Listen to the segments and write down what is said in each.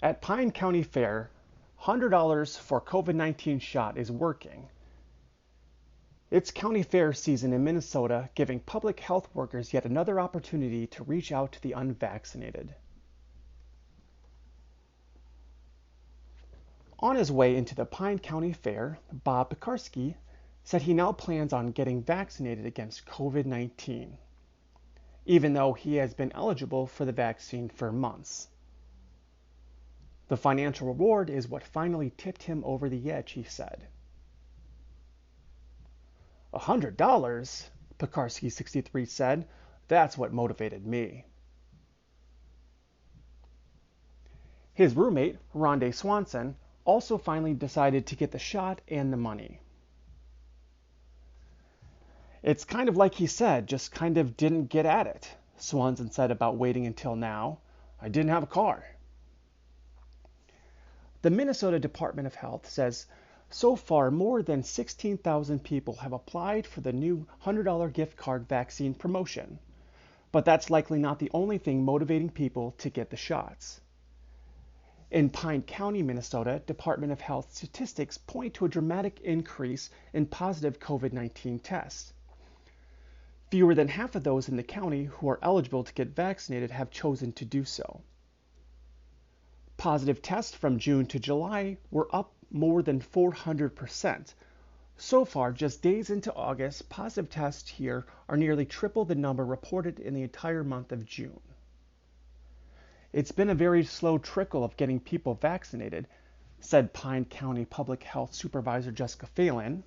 At Pine County Fair, $100 for COVID-19 shot is working. It's county fair season in Minnesota, giving public health workers yet another opportunity to reach out to the unvaccinated. On his way into the Pine County Fair, Bob Pekarsky said he now plans on getting vaccinated against COVID-19, even though he has been eligible for the vaccine for months. The financial reward is what finally tipped him over the edge, he said. $100? Pekarsky, 63, said. That's what motivated me. His roommate, Rhonda Swanson, also finally decided to get the shot and the money. It's kind of like he said, just kind of didn't get at it, Swanson said about waiting until now. I didn't have a car. The Minnesota Department of Health says so far more than 16,000 people have applied for the new $100 gift card vaccine promotion. But that's likely not the only thing motivating people to get the shots. In Pine County, Minnesota, Department of Health statistics point to a dramatic increase in positive COVID-19 tests. Fewer than half of those in the county who are eligible to get vaccinated have chosen to do so. Positive tests from June to July were up more than 400%. So far, just days into August, positive tests here are nearly triple the number reported in the entire month of June. It's been a very slow trickle of getting people vaccinated, said Pine County Public Health Supervisor Jessica Phelan.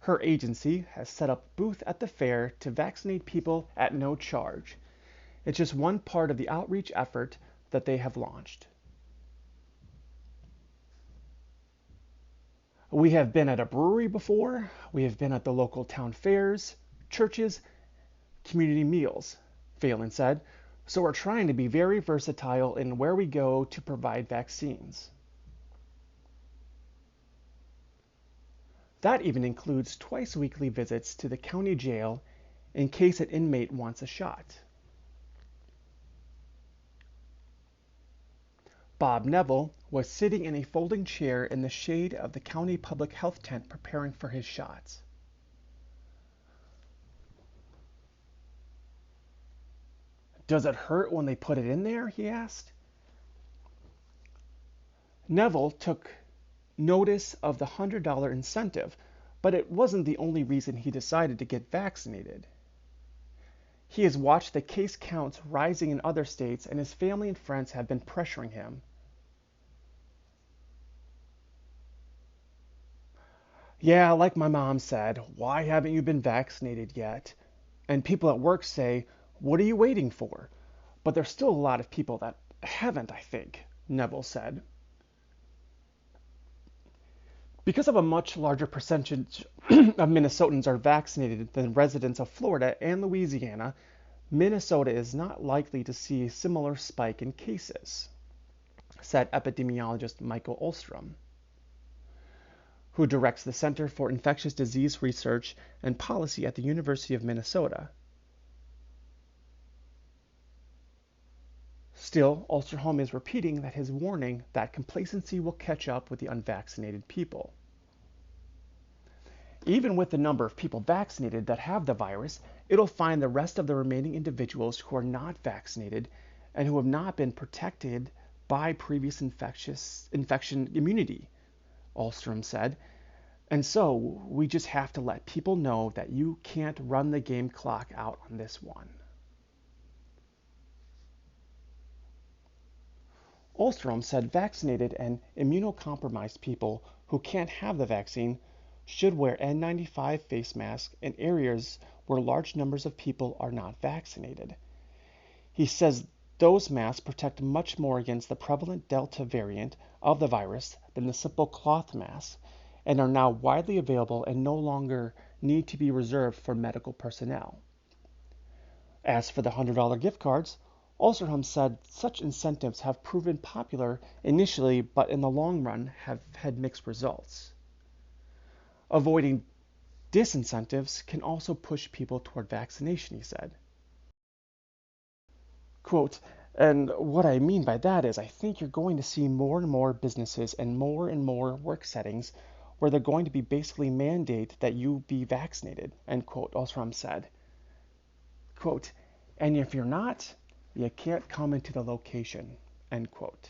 Her agency has set up a booth at the fair to vaccinate people at no charge. It's just one part of the outreach effort that they have launched. We have been at a brewery before. We have been at the local town fairs, churches, community meals, Phelan said. So we're trying to be very versatile in where we go to provide vaccines. That even includes twice-weekly visits to the county jail in case an inmate wants a shot. Bob Neville was sitting in a folding chair in the shade of the county public health tent preparing for his shots. Does it hurt when they put it in there? He asked. Neville took notice of the $100 incentive, but it wasn't the only reason he decided to get vaccinated. He has watched the case counts rising in other states, and his family and friends have been pressuring him. Yeah, like my mom said, why haven't you been vaccinated yet? And people at work say, what are you waiting for? But there's still a lot of people that haven't, I think, Neville said. Because of a much larger percentage of Minnesotans are vaccinated than residents of Florida and Louisiana, Minnesota is not likely to see a similar spike in cases, said epidemiologist Michael Ostrom, who directs the Center for Infectious Disease Research and Policy at the University of Minnesota. Still, Osterholm is repeating that his warning that complacency will catch up with the unvaccinated people. Even with the number of people vaccinated that have the virus, it'll find the rest of the remaining individuals who are not vaccinated and who have not been protected by previous infection immunity, Ostrom said. And so we just have to let people know that you can't run the game clock out on this one. Ostrom said vaccinated and immunocompromised people who can't have the vaccine should wear N95 face masks in areas where large numbers of people are not vaccinated. He says those masks protect much more against the prevalent Delta variant of the virus than the simple cloth masks, and are now widely available and no longer need to be reserved for medical personnel. As for the $100 gift cards, Osterholm said such incentives have proven popular initially, but in the long run have had mixed results. Avoiding disincentives can also push people toward vaccination, he said. Quote, And what I mean by that is I think you're going to see more and more businesses and more work settings where they're going to be basically mandate that you be vaccinated, end quote. Osram said, quote, and if you're not, you can't come into the location, end quote.